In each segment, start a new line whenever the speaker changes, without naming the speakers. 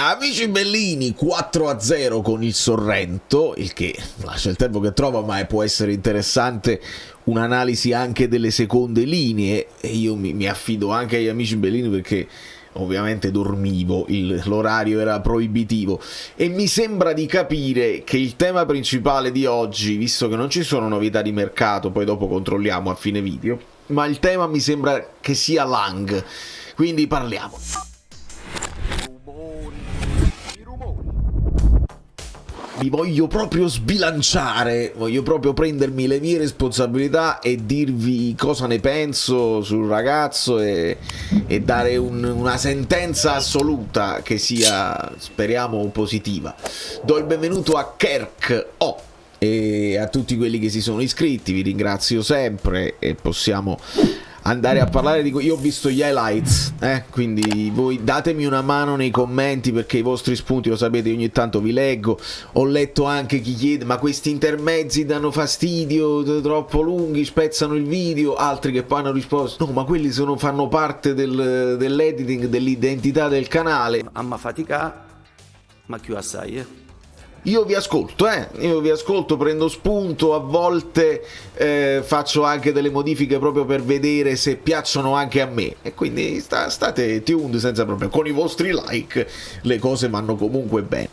Amici bellini, 4-0 con il Sorrento, il che lascia il tempo che trova, ma può essere interessante un'analisi anche delle seconde linee. E io mi affido anche agli amici bellini perché ovviamente dormivo, l'orario era proibitivo, e mi sembra di capire che il tema principale di oggi, visto che non ci sono novità di mercato, poi dopo controlliamo a fine video, ma il tema mi sembra che sia Lang, quindi parliamo. Mi voglio proprio sbilanciare, voglio proprio prendermi le mie responsabilità e dirvi cosa ne penso sul ragazzo e dare una sentenza assoluta che sia, speriamo, positiva. Do il benvenuto a Kirk O e a tutti quelli che si sono iscritti, vi ringrazio sempre e possiamo andare a parlare di... Io ho visto gli highlights, quindi voi datemi una mano nei commenti perché i vostri spunti, lo sapete, ogni tanto vi leggo. Ho letto anche chi chiede ma questi intermezzi danno fastidio, troppo lunghi, spezzano il video, altri che poi hanno risposto no, ma quelli fanno parte dell'editing, dell'identità del canale.
Amma fatica, ma più assai,
Io vi ascolto, prendo spunto, a volte faccio anche delle modifiche proprio per vedere se piacciono anche a me, e quindi state tuned senza problemi, con i vostri like le cose vanno comunque bene.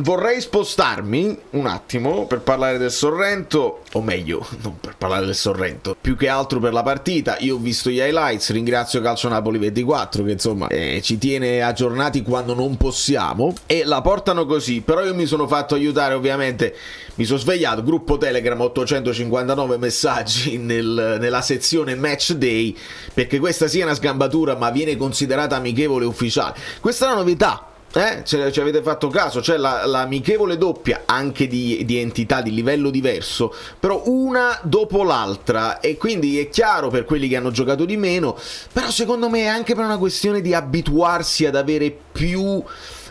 Vorrei spostarmi un attimo per parlare del Sorrento, o meglio, non per parlare del Sorrento, più che altro per la partita. Io ho visto gli highlights, ringrazio Calcio Napoli 24 che insomma ci tiene aggiornati quando non possiamo e la portano così, però io mi sono fatto aiutare, ovviamente mi sono svegliato, gruppo Telegram, 859 messaggi nella sezione Match Day, perché questa sia una sgambatura ma viene considerata amichevole ufficiale. Questa è una novità, ci avete fatto caso, c'è l'amichevole doppia, anche di entità, di livello diverso, però una dopo l'altra, e quindi è chiaro per quelli che hanno giocato di meno, però secondo me è anche per una questione di abituarsi ad avere più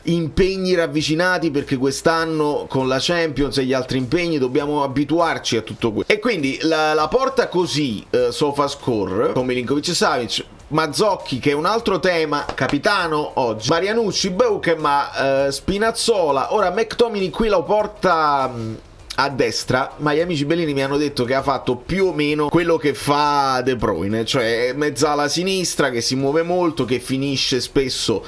impegni ravvicinati, perché quest'anno con la Champions e gli altri impegni dobbiamo abituarci a tutto questo, e quindi la porta così SofaScore con Milinkovic Savic, Mazzocchi che è un altro tema, capitano oggi, Marianucci, Beukema, Spinazzola. Ora McTominay qui lo porta a destra, ma gli amici bellini mi hanno detto che ha fatto più o meno quello che fa De Bruyne, cioè mezzala a sinistra che si muove molto, che finisce spesso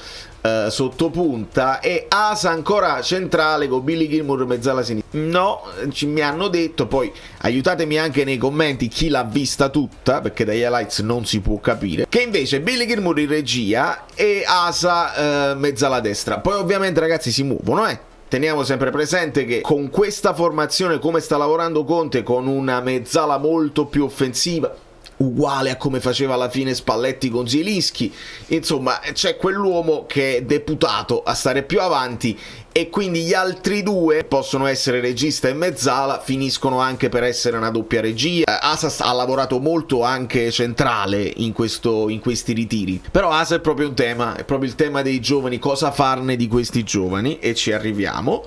sotto punta, e Asa ancora centrale con Billy Gilmour mezzala sinistra. No, mi hanno detto, poi aiutatemi anche nei commenti chi l'ha vista tutta, perché dagli highlights non si può capire, che invece Billy Gilmour in regia e Asa mezzala destra. Poi ovviamente ragazzi si muovono, teniamo sempre presente che con questa formazione, come sta lavorando Conte, con una mezzala molto più offensiva, uguale a come faceva alla fine Spalletti con Zielinski, insomma c'è quell'uomo che è deputato a stare più avanti, e quindi gli altri due possono essere regista e mezzala, finiscono anche per essere una doppia regia. Asa ha lavorato molto anche centrale in questi ritiri, però Asa è proprio un tema, è proprio il tema dei giovani, cosa farne di questi giovani, e ci arriviamo.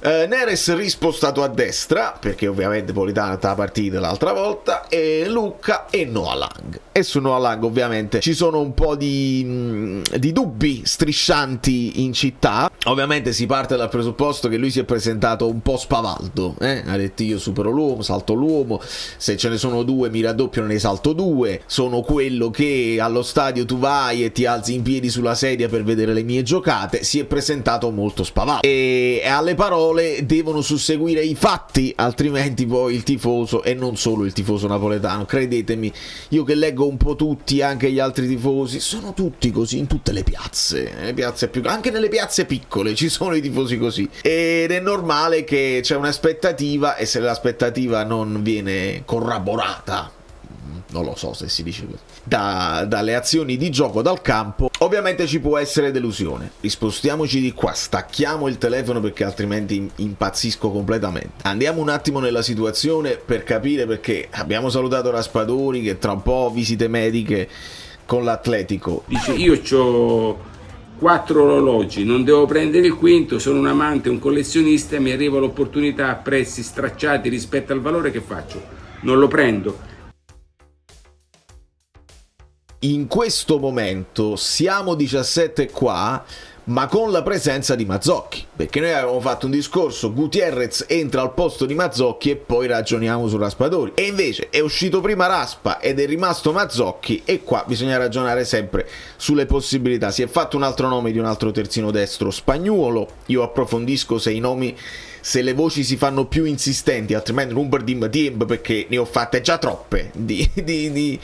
Neres rispostato a destra perché ovviamente Politano è la partita l'altra volta, e Lucca e Noah Lang, e su Noah Lang ovviamente ci sono un po' di dubbi striscianti in città. Ovviamente si parte dal presupposto che lui si è presentato un po' spavaldo, ha detto io supero l'uomo, salto l'uomo, se ce ne sono due mi raddoppio, ne salto due, sono quello che allo stadio tu vai e ti alzi in piedi sulla sedia per vedere le mie giocate. Si è presentato molto spavaldo, e alle parole devono susseguire i fatti, altrimenti poi il tifoso, e non solo il tifoso napoletano, credetemi, io che leggo un po' tutti, anche gli altri tifosi, sono tutti così in tutte le piazze anche nelle piazze piccole ci sono i tifosi così, ed è normale che c'è un'aspettativa, e se l'aspettativa non viene corroborata, non lo so se si dice così, dalle azioni di gioco, dal campo, ovviamente ci può essere delusione. Rispostiamoci di qua, stacchiamo il telefono perché altrimenti impazzisco completamente. Andiamo un attimo nella situazione per capire, perché abbiamo salutato Raspadori che tra un po' visite mediche con l'Atletico.
Dice io c'ho 4 orologi, non devo prendere il quinto, sono un amante, un collezionista, mi arriva l'opportunità a prezzi stracciati rispetto al valore, che faccio? Non lo prendo.
In questo momento siamo 17 qua, ma con la presenza di Mazzocchi, perché noi avevamo fatto un discorso Gutierrez entra al posto di Mazzocchi e poi ragioniamo su Raspadori, e invece è uscito prima Raspa ed è rimasto Mazzocchi, e qua bisogna ragionare sempre sulle possibilità. Si è fatto un altro nome di un altro terzino destro, Spagnuolo. Io approfondisco se le voci si fanno più insistenti, altrimenti non per dimma perché ne ho fatte già troppe di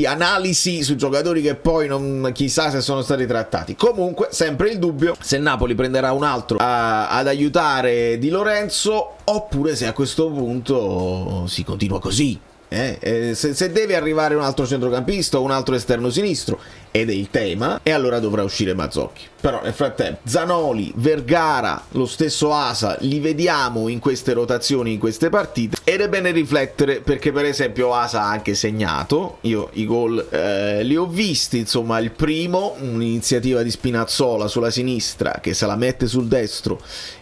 analisi su giocatori che poi non chissà se sono stati trattati. Comunque sempre il dubbio se Napoli prenderà un altro ad aiutare Di Lorenzo, oppure se a questo punto si continua così. Se deve arrivare un altro centrocampista o un altro esterno sinistro, ed è il tema, e allora dovrà uscire Mazzocchi. Però nel frattempo Zanoli, Vergara, lo stesso Asa li vediamo in queste rotazioni, in queste partite, ed è bene riflettere, perché per esempio Asa ha anche segnato, io i gol li ho visti, insomma il primo, un'iniziativa di Spinazzola sulla sinistra che se la mette sul destro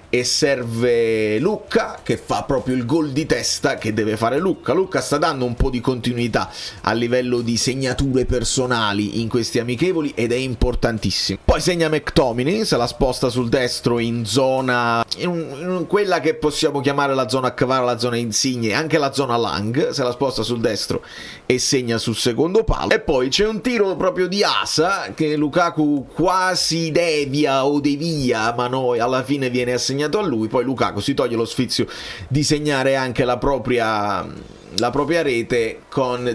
e serve Lucca, che fa proprio il gol di testa che deve fare Lucca. Lucca sta dando un po' di continuità a livello di segnature personali in questi amichevoli ed è importantissimo. Poi segna McTominay, se la sposta sul destro in zona, in quella che possiamo chiamare la zona Kvara, la zona Insigne, anche la zona Lang, se la sposta sul destro e segna sul secondo palo. E poi c'è un tiro proprio di Asa che Lukaku quasi devia o devia, ma noi alla fine viene assegnato a lui. Poi Lukaku si toglie lo sfizio di segnare anche la propria rete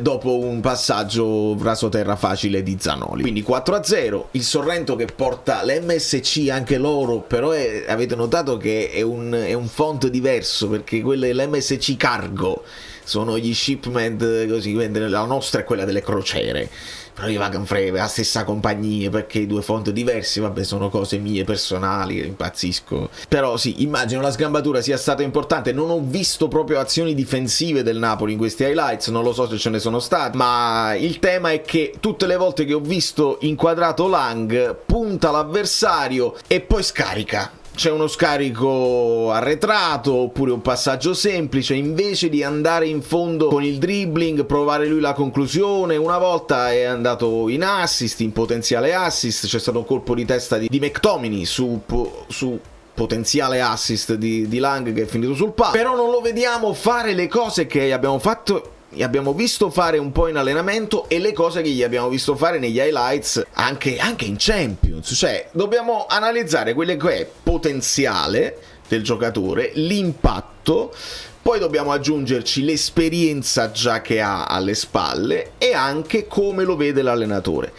dopo un passaggio rasoterra facile di Zanoli. Quindi 4-0, il Sorrento che porta l'MSC anche loro, però avete notato che è un font diverso, perché l'MSC Cargo sono gli shipment, così, la nostra è quella delle crociere, però io Vagan Freve, la stessa compagnia, perché i due font diversi, vabbè, sono cose mie personali, impazzisco. Però sì, immagino la sgambatura sia stata importante. Non ho visto proprio azioni difensive del Napoli in questi highlights, non lo so se ce ne sono state, ma il tema è che tutte le volte che ho visto inquadrato Lang punta l'avversario e poi scarica. C'è uno scarico arretrato oppure un passaggio semplice, invece di andare in fondo con il dribbling, provare lui la conclusione. Una volta è andato in assist, in potenziale assist, c'è stato un colpo di testa di McTominay su potenziale assist di Lang che è finito sul palo. Però non lo vediamo fare le cose che abbiamo visto fare un po' in allenamento e le cose che gli abbiamo visto fare negli highlights anche in Champions. Cioè dobbiamo analizzare quello che è potenziale del giocatore, l'impatto, poi dobbiamo aggiungerci l'esperienza già che ha alle spalle e anche come lo vede l'allenatore.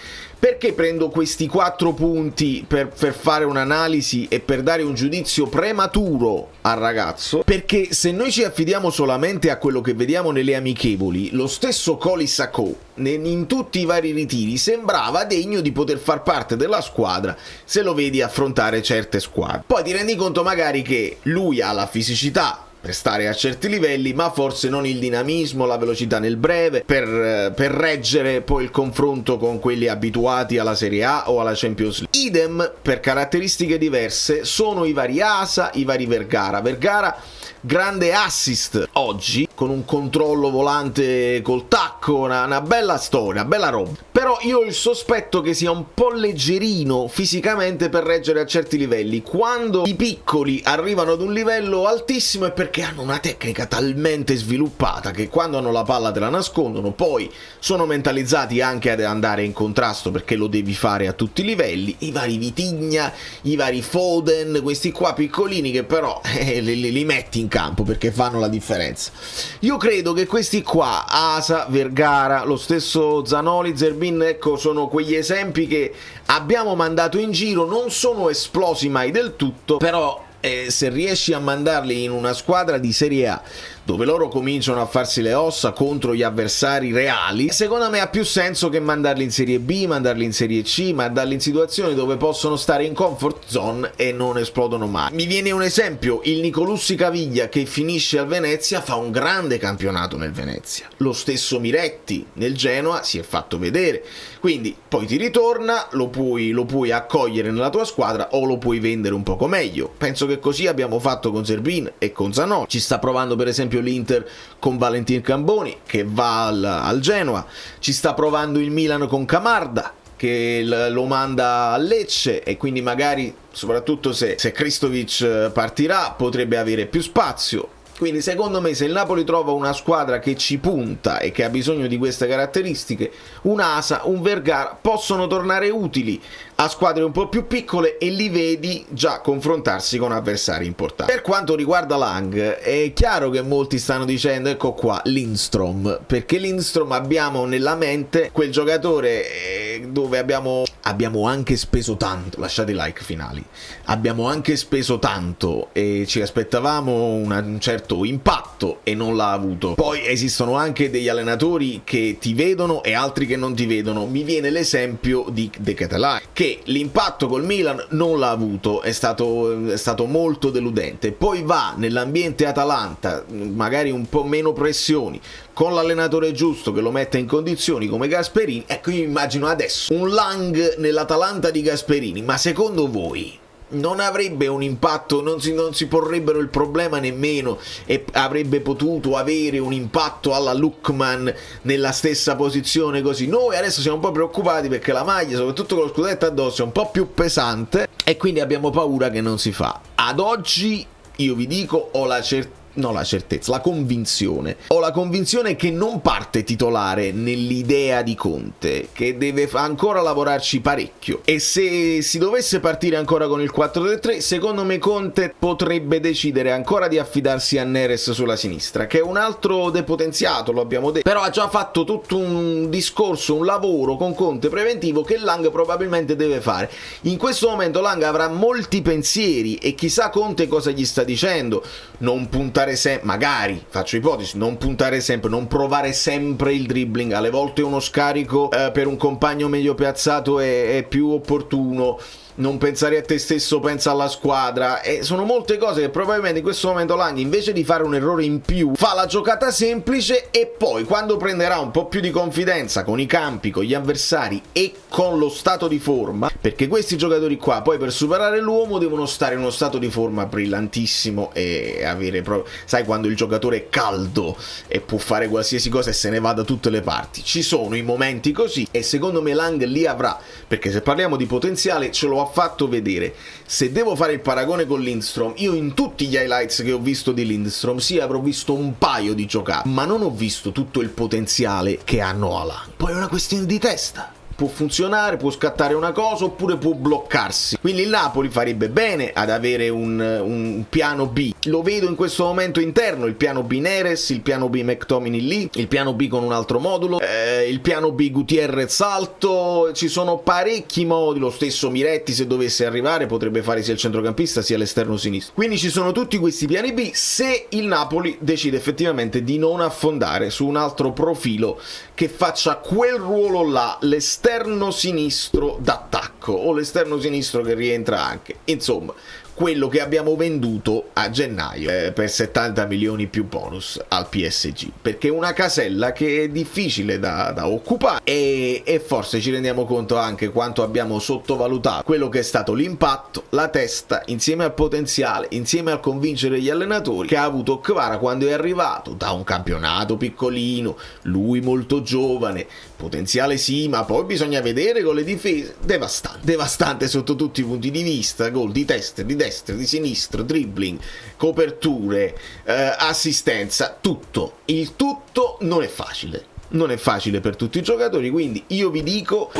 Perché prendo questi 4 punti per fare un'analisi e per dare un giudizio prematuro al ragazzo? Perché se noi ci affidiamo solamente a quello che vediamo nelle amichevoli, lo stesso Coli Sacco in tutti i vari ritiri sembrava degno di poter far parte della squadra se lo vedi affrontare certe squadre. Poi ti rendi conto magari che lui ha la fisicità per stare a certi livelli, ma forse non il dinamismo, la velocità nel breve per reggere poi il confronto con quelli abituati alla Serie A o alla Champions League. Idem per caratteristiche diverse sono i vari Asa, i vari Vergara. Grande assist oggi, con un controllo volante col tacco, una bella storia, bella roba. Però io ho il sospetto che sia un po' leggerino fisicamente per reggere a certi livelli. Quando i piccoli arrivano ad un livello altissimo è perché hanno una tecnica talmente sviluppata che quando hanno la palla te la nascondono, poi sono mentalizzati anche ad andare in contrasto perché lo devi fare a tutti i livelli. I vari Vitigna, i vari Foden, questi qua piccolini che però li metti in campo perché fanno la differenza. Io credo che questi qua, Asa, Vergara, lo stesso Zanoli, Zerbin, ecco, sono quegli esempi che abbiamo mandato in giro, non sono esplosi mai del tutto, però se riesci a mandarli in una squadra di Serie A dove loro cominciano a farsi le ossa contro gli avversari reali, secondo me ha più senso che mandarli in Serie B, mandarli in Serie C, mandarli in situazioni dove possono stare in comfort zone e non esplodono mai. Mi viene un esempio, il Nicolussi Caviglia che finisce al Venezia, fa un grande campionato nel Venezia. Lo stesso Miretti nel Genoa si è fatto vedere, quindi poi ti ritorna, lo puoi accogliere nella tua squadra o lo puoi vendere un poco meglio. Penso che così abbiamo fatto con Zerbin e con Zanoli. Ci sta provando per esempio l'Inter con Valentin Camboni che va al Genoa, ci sta provando il Milan con Camarda che lo manda a Lecce, e quindi magari, soprattutto se Kristovic partirà, potrebbe avere più spazio. Quindi secondo me, se il Napoli trova una squadra che ci punta e che ha bisogno di queste caratteristiche, un Asa, un Vergara possono tornare utili a squadre un po' più piccole, e li vedi già confrontarsi con avversari importanti. Per quanto riguarda Lang, è chiaro che molti stanno dicendo ecco qua Lindstrom, perché Lindstrom abbiamo nella mente quel giocatore dove abbiamo anche speso tanto, lasciate i like finali, abbiamo anche speso tanto e ci aspettavamo un certo impatto e non l'ha avuto. Poi esistono anche degli allenatori che ti vedono e altri che non ti vedono. Mi viene l'esempio di De Ketelaere, che l'impatto col Milan non l'ha avuto, è stato molto deludente. Poi va nell'ambiente Atalanta, magari un po' meno pressioni, con l'allenatore giusto che lo mette in condizioni come Gasperini. Ecco, io immagino adesso un Lang nell'Atalanta di Gasperini, ma secondo voi non avrebbe un impatto, non si porrebbero il problema nemmeno, e avrebbe potuto avere un impatto alla Lookman nella stessa posizione così? Noi adesso siamo un po' preoccupati perché la maglia, soprattutto con lo scudetto addosso, è un po' più pesante e quindi abbiamo paura che non si fa. Ad oggi io vi dico, ho la convinzione che non parte titolare nell'idea di Conte, che deve ancora lavorarci parecchio, e se si dovesse partire ancora con il 4-3-3, secondo me Conte potrebbe decidere ancora di affidarsi a Neres sulla sinistra, che è un altro depotenziato, lo abbiamo detto, però ha già fatto tutto un discorso, un lavoro con Conte preventivo che Lang probabilmente deve fare. In questo momento Lang avrà molti pensieri e chissà Conte cosa gli sta dicendo. Non puntare magari, faccio ipotesi, non puntare sempre, non provare sempre il dribbling, alle volte uno scarico per un compagno meglio piazzato è più opportuno. Non pensare a te stesso, pensa alla squadra, e sono molte cose che probabilmente in questo momento Lang, invece di fare un errore in più, fa la giocata semplice, e poi quando prenderà un po' più di confidenza con i campi, con gli avversari e con lo stato di forma, perché questi giocatori qua poi per superare l'uomo devono stare in uno stato di forma brillantissimo e avere proprio, sai, quando il giocatore è caldo e può fare qualsiasi cosa e se ne va da tutte le parti. Ci sono i momenti così e secondo me Lang li avrà, perché se parliamo di potenziale ce lo ha fatto vedere. Se devo fare il paragone con Lindstrom, io in tutti gli highlights che ho visto di Lindstrom avrò visto un paio di giocate, ma non ho visto tutto il potenziale che hanno Haaland. Poi è una questione di testa, può funzionare, può scattare una cosa oppure può bloccarsi, quindi il Napoli farebbe bene ad avere un piano B. Lo vedo in questo momento interno, il piano B Neres, il piano B McTominay lì, il piano B con un altro modulo, il piano B Gutierrez alto, ci sono parecchi modi. Lo stesso Miretti, se dovesse arrivare, potrebbe fare sia il centrocampista sia l'esterno sinistro, quindi ci sono tutti questi piani B se il Napoli decide effettivamente di non affondare su un altro profilo che faccia quel ruolo là, l'esterno sinistro d'attacco o l'esterno sinistro che rientra anche, insomma quello che abbiamo venduto a gennaio per 70 milioni più bonus al PSG, perché è una casella che è difficile da occupare e forse ci rendiamo conto anche quanto abbiamo sottovalutato quello che è stato l'impatto, la testa insieme al potenziale, insieme al convincere gli allenatori che ha avuto Kvara quando è arrivato da un campionato piccolino, lui molto giovane, potenziale sì, ma poi bisogna vedere con le difese, devastante sotto tutti i punti di vista, gol di testa, di destra, di sinistro, dribbling, coperture, assistenza, tutto. Il tutto non è facile. Non è facile per tutti i giocatori, quindi io vi dico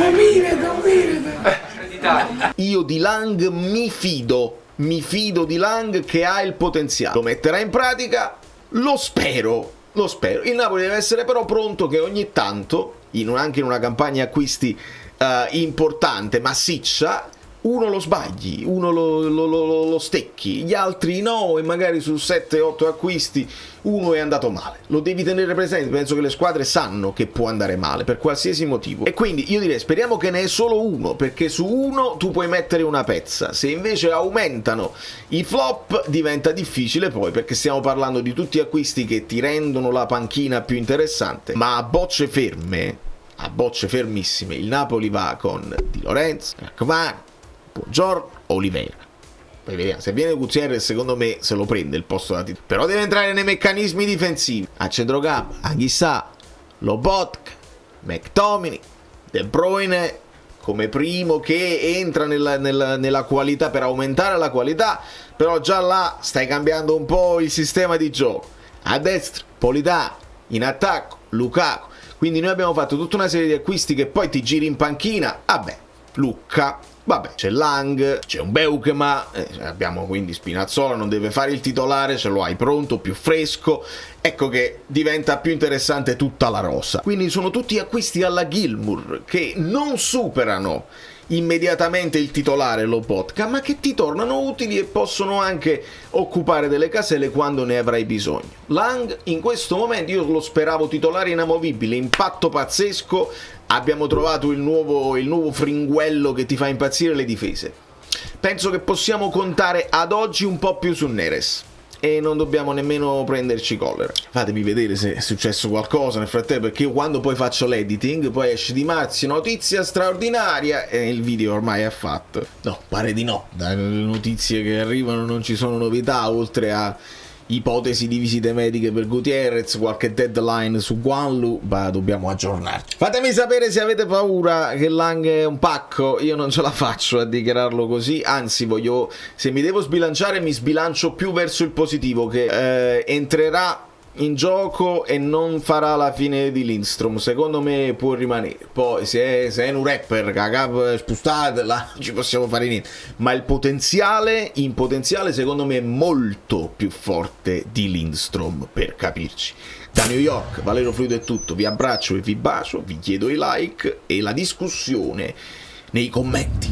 io di Lang mi fido di Lang che ha il potenziale. Lo metterà in pratica? Lo spero. Il Napoli deve essere però pronto che ogni tanto, anche in una campagna acquisti importante, massiccia, uno lo sbagli, uno lo stecchi, gli altri no, e magari su 7-8 acquisti uno è andato male. Lo devi tenere presente, penso che le squadre sanno che può andare male per qualsiasi motivo. E quindi io direi speriamo che ne è solo uno, perché su uno tu puoi mettere una pezza. Se invece aumentano i flop diventa difficile poi, perché stiamo parlando di tutti acquisti che ti rendono la panchina più interessante, ma a bocce fermissime il Napoli va con Di Lorenzo, Kvara, Buongiorno, Oliveira. Poi vediamo, se viene Gutierrez secondo me se lo prende il posto da titolare, però deve entrare nei meccanismi difensivi. A centrocampo Anghissà, Lobotka, McTominay, De Bruyne, come primo che entra nella qualità per aumentare la qualità, però già là stai cambiando un po' il sistema di gioco. A destra Politano, in attacco Lukaku, quindi noi abbiamo fatto tutta una serie di acquisti che poi ti giri in panchina, vabbè, Lucca, vabbè, c'è Lang, c'è un Beukema, abbiamo quindi Spinazzola, non deve fare il titolare, ce lo hai pronto, più fresco, ecco che diventa più interessante tutta la rosa. Quindi sono tutti acquisti alla Gilmour che non superano immediatamente il titolare Lobotka, ma che ti tornano utili e possono anche occupare delle caselle quando ne avrai bisogno. Lang in questo momento io lo speravo titolare inamovibile, impatto pazzesco, abbiamo trovato il nuovo fringuello che ti fa impazzire le difese. Penso che possiamo contare ad oggi un po' più su Neres e non dobbiamo nemmeno prenderci collera. Fatemi vedere se è successo qualcosa nel frattempo, perché io quando poi faccio l'editing poi esce Di Marzio, notizia straordinaria, e il video ormai è fatto. No, pare di no, dalle notizie che arrivano non ci sono novità, oltre a ipotesi di visite mediche per Gutierrez, qualche deadline su Guanlu, ma dobbiamo aggiornarci. Fatemi sapere se avete paura che Lang è un pacco, io non ce la faccio a dichiararlo così, anzi se mi devo sbilanciare mi sbilancio più verso il positivo, che entrerà in gioco e non farà la fine di Lindstrom, secondo me può rimanere. Poi se è un rapper cagab spustate là non ci possiamo fare niente, ma in potenziale secondo me è molto più forte di Lindstrom, per capirci. Da New York, Valerio Fluido è tutto, vi abbraccio e vi bacio, vi chiedo i like e la discussione nei commenti.